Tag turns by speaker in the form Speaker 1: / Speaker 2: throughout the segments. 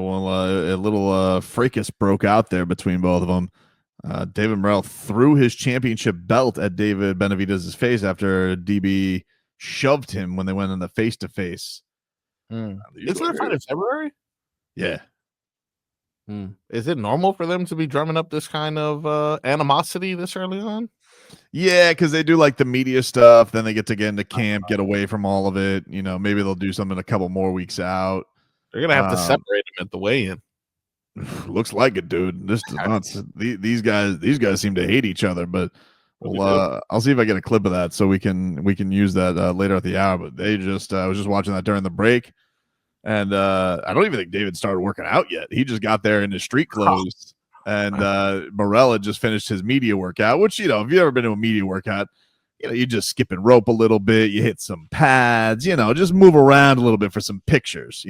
Speaker 1: a little fracas broke out there between both of them. David Morrell threw his championship belt at David Benavidez' face after DB shoved him when they went in the face-to-face.
Speaker 2: Isn't there a fight in February?
Speaker 1: Yeah.
Speaker 2: Is it normal for them to be drumming up this kind of animosity this early on?
Speaker 1: Yeah, because they do like the media stuff. Then they get into camp, get away from all of it. Maybe they'll do something a couple more weeks out.
Speaker 2: They're going to have to separate them at the weigh-in.
Speaker 1: Looks like it, dude. This does not. These guys seem to hate each other. But I'll see if I get a clip of that so we can use that later at the hour. But they just I was just watching that during the break, and I don't even think David started working out yet. He just got there in his street clothes, and Morrell had just finished his media workout. Which if you've ever been to a media workout, you just skip and rope a little bit, you hit some pads, just move around a little bit for some pictures,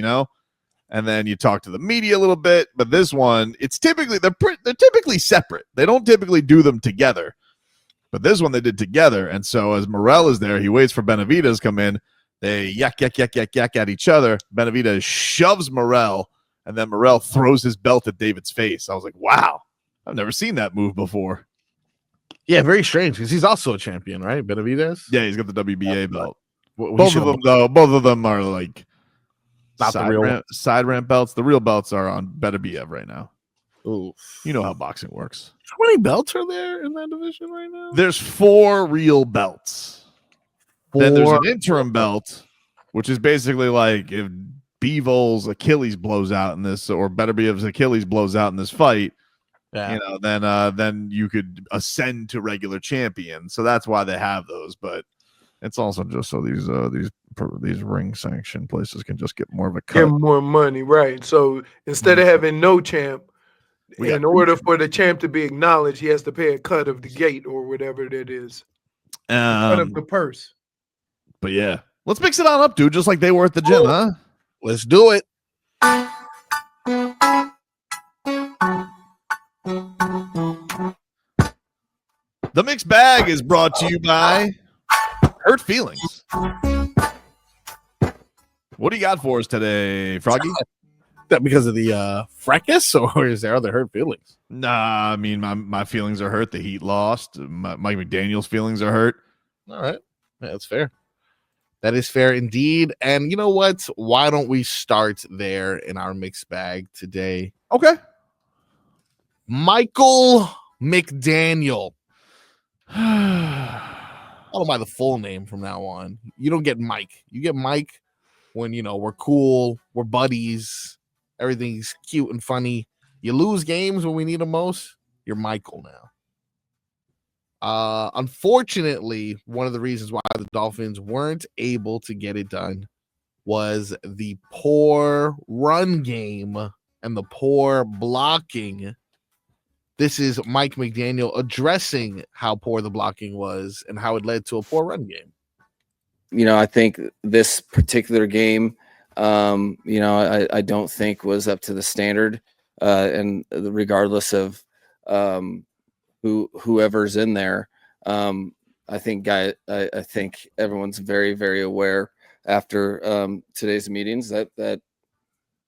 Speaker 1: and then you talk to the media a little bit. But this one, it's typically they're typically separate. They don't typically do them together. But this one they did together. And so as Morrell is there, he waits for Benavidez to come in. They yak at each other. Benavidez shoves Morrell, and then Morrell throws his belt at David's face. I was like, wow, I've never seen that move before.
Speaker 2: Yeah, very strange because he's also a champion, right? Benavidez?
Speaker 1: Yeah, he's got the WBA belt. Both of them are like
Speaker 2: not the real
Speaker 1: side ramp belts. The real belts are on Beterbiev right now.
Speaker 2: Ooh,
Speaker 1: you know how boxing works.
Speaker 2: How many belts are there in that division right now?
Speaker 1: There's 4 real belts. Then there's an interim belt, which is basically like if Bivol Achilles blows out in this, or Beterbiev's Achilles blows out in this fight, then you could ascend to regular champion. So that's why they have those. But it's also just so these ring sanction places can just get more of a cut.
Speaker 3: Get more money, right? So instead of having no champ, in order for the champ to be acknowledged, he has to pay a cut of the gate or whatever that is. Cut of the purse.
Speaker 1: But yeah, let's mix it on up, dude. Just like they were at the gym, huh?
Speaker 2: Let's do it.
Speaker 1: The mixed bag is brought to you by Hurt Feelings. What do you got for us today, Froggy?
Speaker 2: That because of the fracas, or is there other hurt feelings?
Speaker 1: Nah, I mean my feelings are hurt. The Heat lost. Mike McDaniel's feelings are hurt.
Speaker 2: All right, that's fair. That is fair indeed. And you know what? Why don't we start there in our mixed bag today?
Speaker 1: Okay.
Speaker 2: Michael McDaniel. I don't mind the full name from now on. You don't get Mike. You get Mike when we're cool, we're buddies. Everything's cute and funny. You lose games when we need them most, you're Michael now. Unfortunately, one of the reasons why the Dolphins weren't able to get it done was the poor run game and the poor blocking. This is Mike McDaniel addressing how poor the blocking was and how it led to a poor run game.
Speaker 4: I think this particular game, I don't think was up to the standard, and regardless of whoever's in there, I think everyone's very, very aware after today's meetings that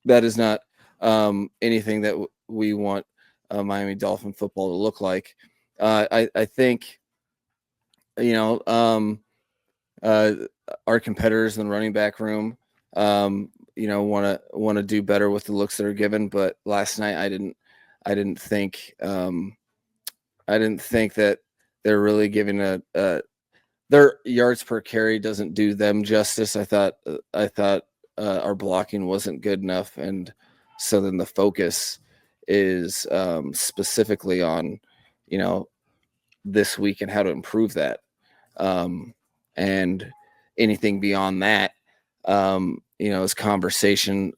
Speaker 4: is not anything that we want Miami Dolphin football to look like. I think our competitors in the running back room want to do better with the looks that are given, but last night I didn't think that they're really giving their yards per carry doesn't do them justice. I thought our blocking wasn't good enough, and so then the focus is specifically on this week and how to improve that, and anything beyond that is conversation,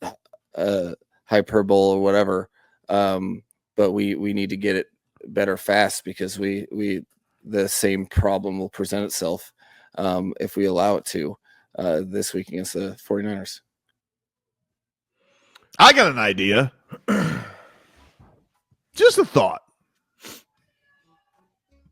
Speaker 4: hyperbole or whatever, but we need to get it better fast, because the same problem will present itself if we allow it to this week against the 49ers.
Speaker 1: I got an idea. Just a thought.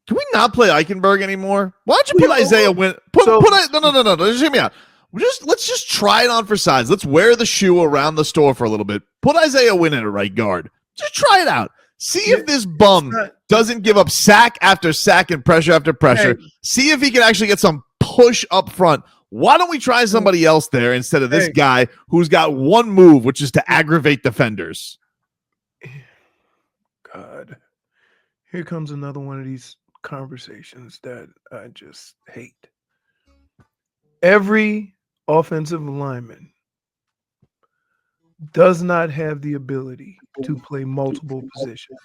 Speaker 1: Can we not play Eichenberg anymore? Why don't you put Isaiah Wynn? No. Just hear me out. Let's just try it on for size. Let's wear the shoe around the store for a little bit. Put Isaiah Wynn in at right guard. Just try it out. See if this bum doesn't give up sack after sack and pressure after pressure.
Speaker 3: Hey.
Speaker 1: See if he can actually get some push up front. Why don't we try somebody else there instead of this guy who's got one move, which is to aggravate defenders?
Speaker 3: God, here comes another one of these conversations that I just hate. Every offensive lineman does not have the ability to play multiple positions.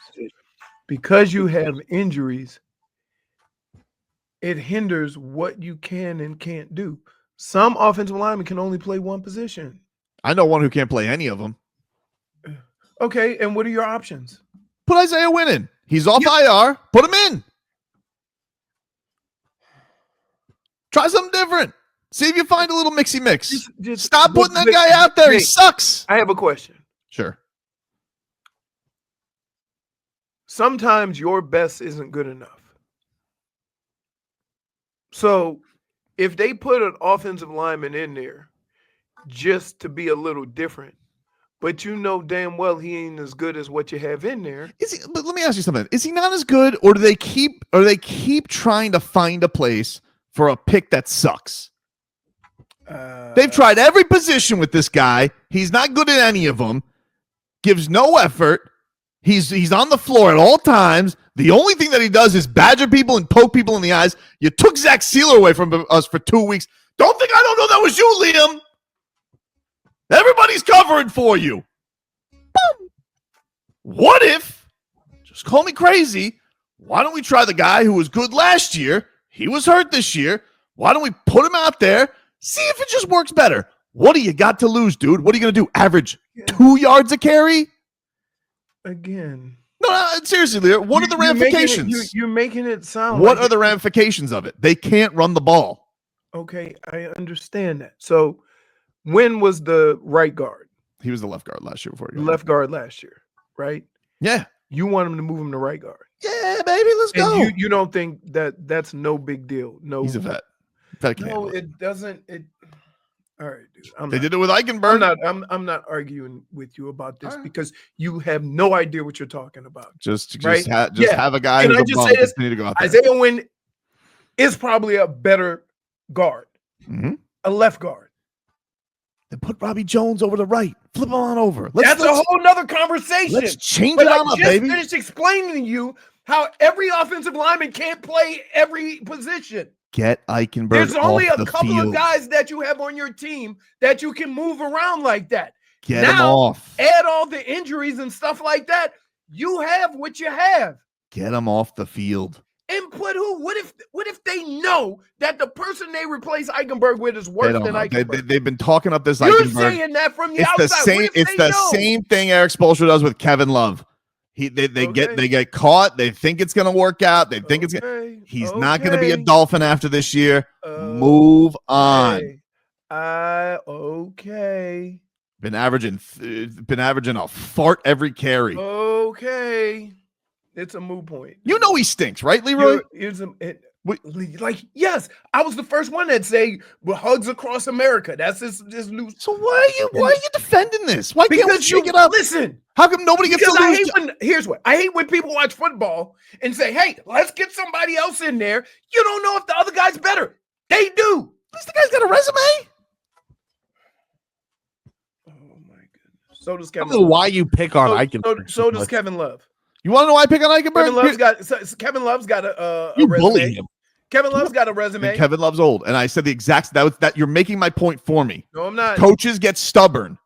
Speaker 3: Because you have injuries, it hinders what you can and can't do. Some offensive linemen can only play one position.
Speaker 1: I know one who can't play any of them.
Speaker 3: Okay, and what are your options?
Speaker 1: Put Isaiah Wynn in. He's off IR. Put him in. Try something different. See if you find a little mixy mix. Just stop putting that guy out there. He sucks.
Speaker 3: I have a question.
Speaker 1: Sure.
Speaker 3: Sometimes your best isn't good enough. So if they put an offensive lineman in there just to be a little different, but you know damn well he ain't as good as what you have in there.
Speaker 1: But let me ask you something. Is he not as good, or do they keep trying to find a place for a pick that sucks? They've tried every position with this guy. He's not good at any of them. Gives no effort. He's on the floor at all times. The only thing that he does is badger people and poke people in the eyes. You took Zach Sealer away from us for 2 weeks. Don't think I don't know that was you, Liam. Everybody's covering for you. Boom. What if, just call me crazy, why don't we try the guy who was good last year? He was hurt this year. Why don't we put him out there? See if it just works better. What do you got to lose, dude? What are you going to do? Average 2 yards a carry?
Speaker 3: Again.
Speaker 1: No, seriously, Lear. What are the ramifications?
Speaker 3: You're making it sound
Speaker 1: What are the ramifications of it? They can't run the ball.
Speaker 3: Okay, I understand that. So when was the right guard?
Speaker 1: He was the left guard last year before he got
Speaker 3: left guard last year, right?
Speaker 1: Yeah.
Speaker 3: You want him to move him to right guard.
Speaker 1: Yeah, baby, let's go.
Speaker 3: You don't think that's no big deal? No,
Speaker 1: he's a vet.
Speaker 3: No, it doesn't. All right, dude.
Speaker 1: They did it with Eichenberg.
Speaker 3: I'm not arguing with you about this because you have no idea what you're talking about.
Speaker 1: Just have a guy.
Speaker 3: Can I just say this?
Speaker 1: To go out there.
Speaker 3: Isaiah Wynn is probably a better guard, a left guard.
Speaker 1: Then put Robbie Jones over the right. Flip him on over.
Speaker 3: That's a whole nother conversation.
Speaker 1: Let's change it on up, baby.
Speaker 3: I just finished explaining to you how every offensive lineman can't play every position.
Speaker 1: Get Eichenberg.
Speaker 3: There's only
Speaker 1: off
Speaker 3: a
Speaker 1: the
Speaker 3: couple
Speaker 1: field.
Speaker 3: of guys that you have on your team that you can move around like that.
Speaker 1: Get him off.
Speaker 3: Add all the injuries and stuff like that. You have what you have.
Speaker 1: Get him off the field.
Speaker 3: And put who? What if they know that the person they replace Eichenberg with is worse than Eichenberg?
Speaker 1: They've been talking up this
Speaker 3: You're
Speaker 1: Eichenberg.
Speaker 3: saying that from the outside.
Speaker 1: It's the same thing Eric Spoelstra does with Kevin Love. They get caught. They think it's going to work out. They think he's not going to be a Dolphin after this year. Move on.
Speaker 3: Okay.
Speaker 1: Been averaging a fart every carry.
Speaker 3: Okay. It's a moot point.
Speaker 1: You know he stinks, right, Leroy?
Speaker 3: Yes, I was the first one that say hugs across America. That's his new.
Speaker 1: So why are you defending this? Why can't we shake it up?
Speaker 3: Listen,
Speaker 1: how come nobody gets to lose?
Speaker 3: Here's what I hate when people watch football and say, "Hey, let's get somebody else in there." You don't know if the other guy's better. They do.
Speaker 1: At least the guy's got a resume.
Speaker 3: Oh my goodness. So does Kevin.
Speaker 2: I don't know why you pick on Eichenberg.
Speaker 3: So does Kevin Love.
Speaker 1: You want to know why I pick on Eichenberg?
Speaker 3: Kevin Love's got a
Speaker 2: you
Speaker 3: resume.
Speaker 2: bully him.
Speaker 3: Kevin Love's got a resume.
Speaker 1: And Kevin Love's old, and I said the exact that you're making my point for me.
Speaker 3: No, I'm not.
Speaker 1: Coaches get stubborn.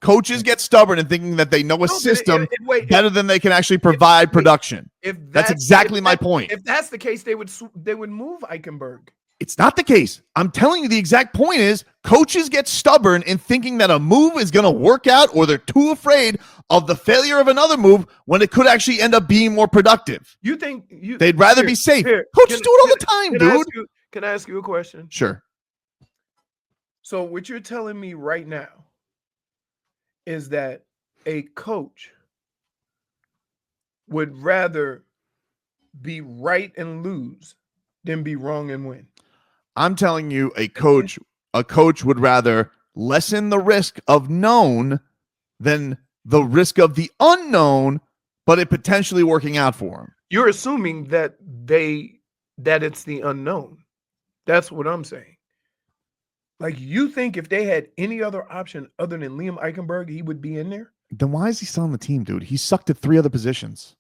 Speaker 1: Coaches get stubborn in thinking that they know a system better than they can actually provide production. That's exactly my point.
Speaker 3: If that's the case, they would move Eichenberg.
Speaker 1: It's not the case. I'm telling you the exact point is coaches get stubborn in thinking that a move is going to work out, or they're too afraid of the failure of another move when it could actually end up being more productive.
Speaker 3: You think
Speaker 1: they'd rather be safe? Coaches do it all the time, dude.
Speaker 3: Can I ask you a question?
Speaker 1: Sure.
Speaker 3: So what you're telling me right now is that a coach would rather be right and lose than be wrong and win.
Speaker 1: I'm telling you, a coach a coach would rather lessen the risk of known than the risk of the unknown, but it potentially working out for him.
Speaker 3: You're assuming that it's the unknown. That's what I'm saying. Like, you think if they had any other option other than Liam Eichenberg, he would be in there?
Speaker 1: Then why is he still on the team, dude? He sucked at 3 other positions.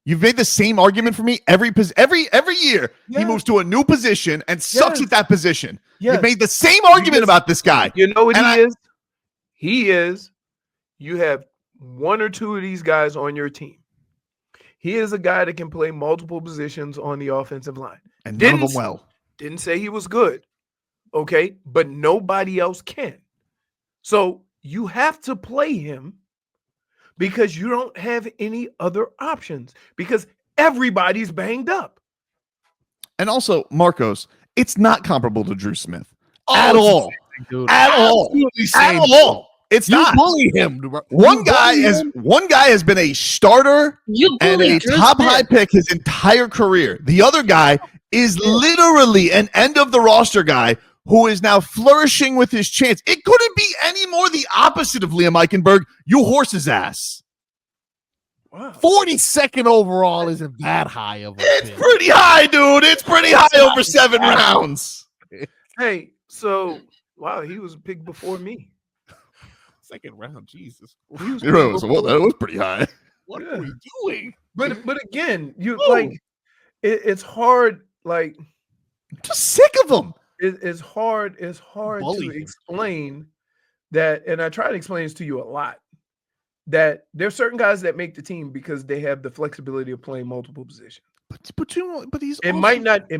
Speaker 1: You've made the same argument for me every year.
Speaker 3: Yeah.
Speaker 1: He moves to a new position and sucks
Speaker 3: Yes.
Speaker 1: at that position.
Speaker 3: Yes.
Speaker 1: You've made the same argument about this guy.
Speaker 3: You know what
Speaker 1: And
Speaker 3: he is? He is. You have 1 or 2 of these guys on your team. He is a guy that can play multiple positions on the offensive line.
Speaker 1: And none of them well.
Speaker 3: Didn't say he was good. Okay. But nobody else can. So you have to play him because you don't have any other options because everybody's banged up.
Speaker 1: And also, Marcos, it's not comparable to Drew Smith
Speaker 2: Oh,
Speaker 1: at
Speaker 2: it's
Speaker 1: all.
Speaker 2: Dude,
Speaker 1: At all.
Speaker 2: absolutely
Speaker 1: At
Speaker 2: same.
Speaker 1: all. It's
Speaker 2: You
Speaker 1: not.
Speaker 2: bully him.
Speaker 1: One guy has been a starter
Speaker 4: You
Speaker 1: and
Speaker 4: bully
Speaker 1: a
Speaker 4: Drew
Speaker 1: top
Speaker 4: Smith.
Speaker 1: high pick his entire career. The other guy is literally an end of the roster guy who is now flourishing with his chance. It couldn't be any more the opposite of Liam Eichenberg. You horse's ass.
Speaker 3: Wow.
Speaker 2: 42nd overall isn't that high of a
Speaker 1: It's
Speaker 2: pick.
Speaker 1: pretty high, dude. It's pretty high over 7 rounds.
Speaker 3: Hey, so wow, he was a pick before me.
Speaker 2: Second round, Jesus.
Speaker 3: He was
Speaker 1: That was pretty high.
Speaker 2: What
Speaker 3: Yeah.
Speaker 2: are we doing?
Speaker 3: But again, you
Speaker 2: Whoa.
Speaker 3: like it's hard. Like
Speaker 1: I'm just sick of him.
Speaker 3: it's hard. It's hard
Speaker 2: Bully
Speaker 3: to
Speaker 2: him.
Speaker 3: explain that, and I try to explain this to you a lot. That there's certain guys that make the team because they have the flexibility of playing multiple positions.
Speaker 1: But he's
Speaker 3: It might not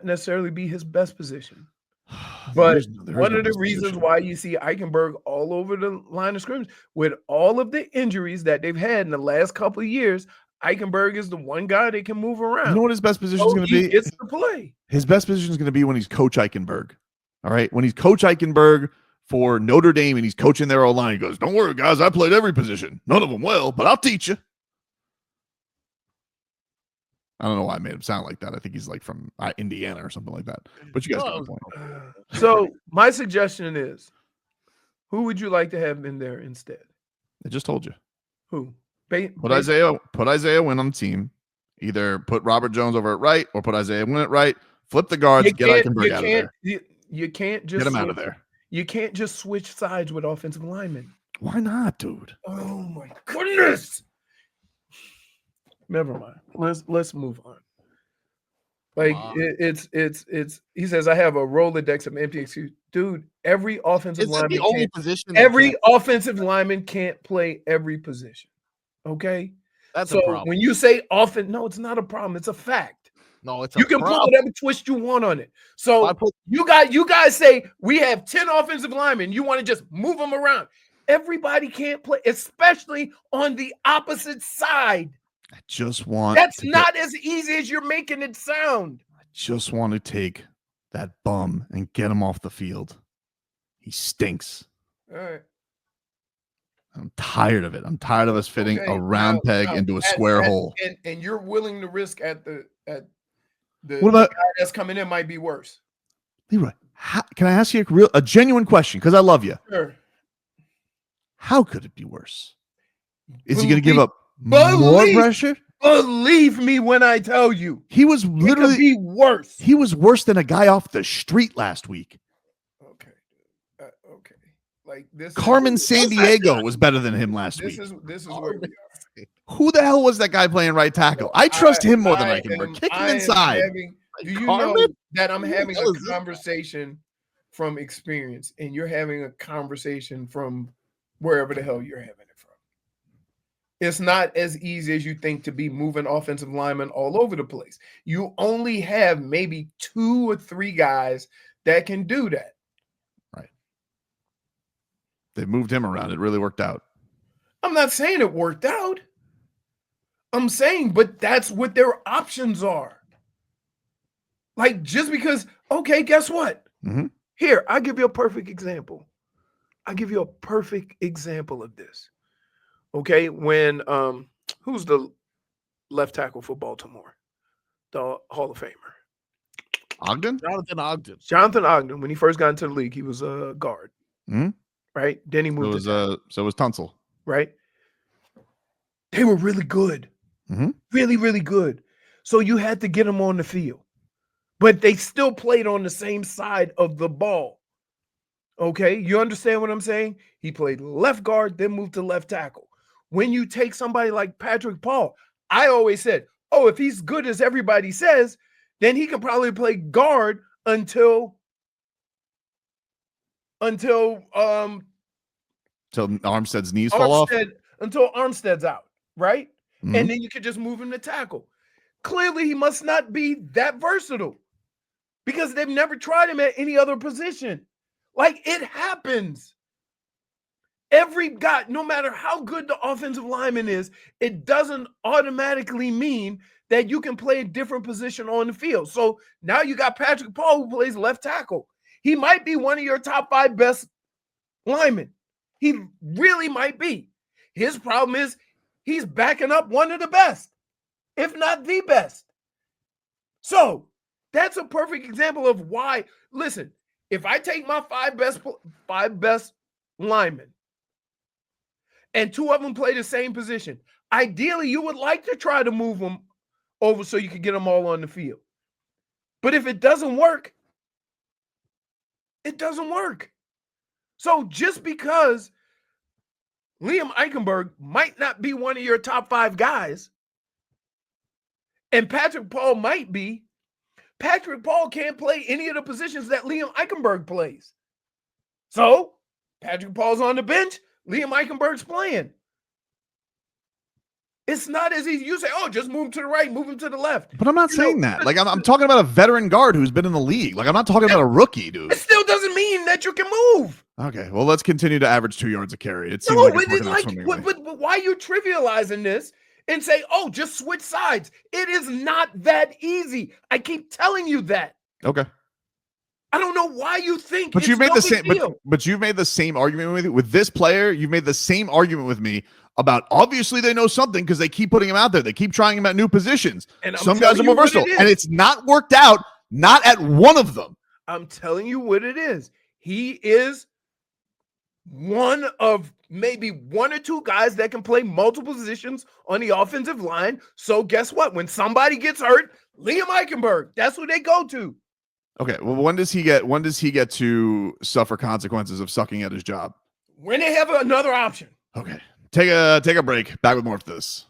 Speaker 3: necessarily be his best position. But one of the reasons why you see Eichenberg all over the line of scrimmage with all of the injuries that they've had in the last couple of years, Eichenberg is the one guy that can move around.
Speaker 1: You know what his best position is
Speaker 3: So
Speaker 1: going to
Speaker 3: he
Speaker 1: be?
Speaker 3: gets to play.
Speaker 1: His best position is going to be when he's Coach Eichenberg. All right. When he's Coach Eichenberg for Notre Dame and he's coaching their O-line, he goes, "Don't worry, guys. I played every position. None of them well, but I'll teach you." I don't know why I made him sound like that. I think he's like from Indiana or something like that. But you guys get the point.
Speaker 3: So my suggestion is, who would you like to have in there instead?
Speaker 1: I just told you.
Speaker 3: Who?
Speaker 1: Put Isaiah Wynn on the team. Either put Robert Jones over at right or put Isaiah Wynn at right. Flip the guards. Get Eichenberg out of there.
Speaker 3: You can't just
Speaker 1: Get him out of there.
Speaker 3: You can't just switch sides with offensive linemen.
Speaker 1: Why not, dude?
Speaker 3: Oh my goodness. Never mind. Let's move on. Like it's he says I have a Rolodex of empty excuses. Dude, every offensive
Speaker 2: Is it
Speaker 3: lineman
Speaker 2: the only
Speaker 3: can't-
Speaker 2: position? that
Speaker 3: every
Speaker 2: can't-
Speaker 3: offensive lineman can't play every position. Okay?
Speaker 2: That's
Speaker 3: So
Speaker 2: a problem.
Speaker 3: when you say offense, no, it's not a problem. It's a fact.
Speaker 2: No, it's a
Speaker 3: You can put
Speaker 2: problem.
Speaker 3: whatever twist you want on it. So
Speaker 2: I put-
Speaker 3: you guys say we have 10 offensive linemen. You want to just move them around. Everybody can't play, especially on the opposite side.
Speaker 1: I just want
Speaker 3: That's
Speaker 1: to
Speaker 3: not as easy as you're making it sound.
Speaker 1: just want to take that bum and get him off the field. He stinks.
Speaker 3: All right.
Speaker 1: I'm tired of it. I'm tired of us fitting
Speaker 3: Okay,
Speaker 1: a round
Speaker 3: now-
Speaker 1: peg
Speaker 3: now,
Speaker 1: into a square hole.
Speaker 3: And you're willing to risk at the
Speaker 1: What about-
Speaker 3: the guy that's coming in might be worse.
Speaker 1: Leroy, can I ask you a genuine question? Because I love you.
Speaker 3: Sure.
Speaker 1: How could it be worse? Is he going to give up
Speaker 3: Believe-
Speaker 1: more pressure?
Speaker 3: Believe me when I tell you,
Speaker 1: He was
Speaker 3: it could
Speaker 1: literally
Speaker 3: be worse.
Speaker 1: he was worse than a guy off the street last week.
Speaker 3: Okay. Okay. Like this.
Speaker 1: Carmen San Diego was better than him last week.
Speaker 3: This is where we are.
Speaker 1: Who the hell was that guy playing right tackle? I trust him more than I can.
Speaker 3: am-
Speaker 1: Kick him
Speaker 3: I am
Speaker 1: inside.
Speaker 3: do you
Speaker 2: Carmen?
Speaker 3: know that I'm
Speaker 2: Who the
Speaker 3: having
Speaker 2: hell
Speaker 3: a
Speaker 2: is this guy?
Speaker 3: conversation from experience, and you're having a conversation from wherever the hell you're having it from? It's not as easy as you think to be moving offensive linemen all over the place. You only have maybe 2 or 3 guys that can do that.
Speaker 1: They moved him around. It really worked out.
Speaker 3: I'm not saying it worked out. I'm saying, but that's what their options are. Like, just because, okay, guess what?
Speaker 1: Mhm.
Speaker 3: Here, I'll give you a perfect example. I'll give you a perfect example of this. Okay, when who's the left tackle for Baltimore? The Hall of Famer.
Speaker 1: Ogden?
Speaker 2: Jonathan Ogden.
Speaker 3: Jonathan Ogden, when he first got into the league, he was a guard.
Speaker 1: Mhm.
Speaker 3: Right? Then he moved
Speaker 1: So it was Tunsil.
Speaker 3: right? They were really good.
Speaker 1: Mhm.
Speaker 3: Really, really good. So you had to get them on the field. But they still played on the same side of the ball. Okay? You understand what I'm saying? He played left guard, then moved to left tackle. When you take somebody like Patrick Paul, I always said, oh, if he's good as everybody says, then he can probably play guard until
Speaker 1: Armstead's knees fall off.
Speaker 3: Until Armstead's out, right?
Speaker 1: Mhm.
Speaker 3: And then you could just move him to tackle. Clearly, he must not be that versatile because they've never tried him at any other position. Like, it happens. Every guy, no matter how good the offensive lineman is, it doesn't automatically mean that you can play a different position on the field. So now you got Patrick Paul who plays left tackle. He might be one of your top 5 best linemen. He really might be. His problem is he's backing up one of the best, if not the best. So that's a perfect example of why. Listen, if I take my 5 best linemen and 2 of them play the same position, ideally you would like to try to move them over so you can get them all on the field. But if it doesn't work, it doesn't work. So just because Liam Eichenberg might not be one of your top 5 guys, and Patrick Paul might be, Patrick Paul can't play any of the positions that Liam Eichenberg plays. So Patrick Paul's on the bench, Liam Eichenberg's playing. It's not as easy. You say, oh, just move him to the right, move him to the left.
Speaker 1: But I'm not saying that. Like, I'm talking about a veteran guard who's been in the league. Like, I'm not talking about a rookie, dude.
Speaker 3: It still doesn't mean that you can move.
Speaker 1: Okay, well, let's continue to average 2 yards a carry. It seems
Speaker 3: No,
Speaker 1: like
Speaker 3: but,
Speaker 1: it's working out swimmingly.
Speaker 3: but why are you trivializing this and say, oh, just switch sides? It is not that easy. I keep telling you that.
Speaker 1: Okay.
Speaker 3: I don't know why you think.
Speaker 1: But you've made the same.
Speaker 3: deal.
Speaker 1: But you've made the same argument with this player. You've made the same argument with me about obviously they know something because they keep putting him out there. They keep trying him at new positions.
Speaker 3: And
Speaker 1: some guys are more versatile, and it's not worked out. Not at one of them.
Speaker 3: I'm telling you what it is. He is one of maybe 1 or 2 guys that can play multiple positions on the offensive line. So guess what? When somebody gets hurt, Liam Eichenberg, that's who they go to.
Speaker 1: Okay. Well, when does he get to suffer consequences of sucking at his job?
Speaker 3: When they have another option.
Speaker 1: Okay. Take a break. Back with more of this.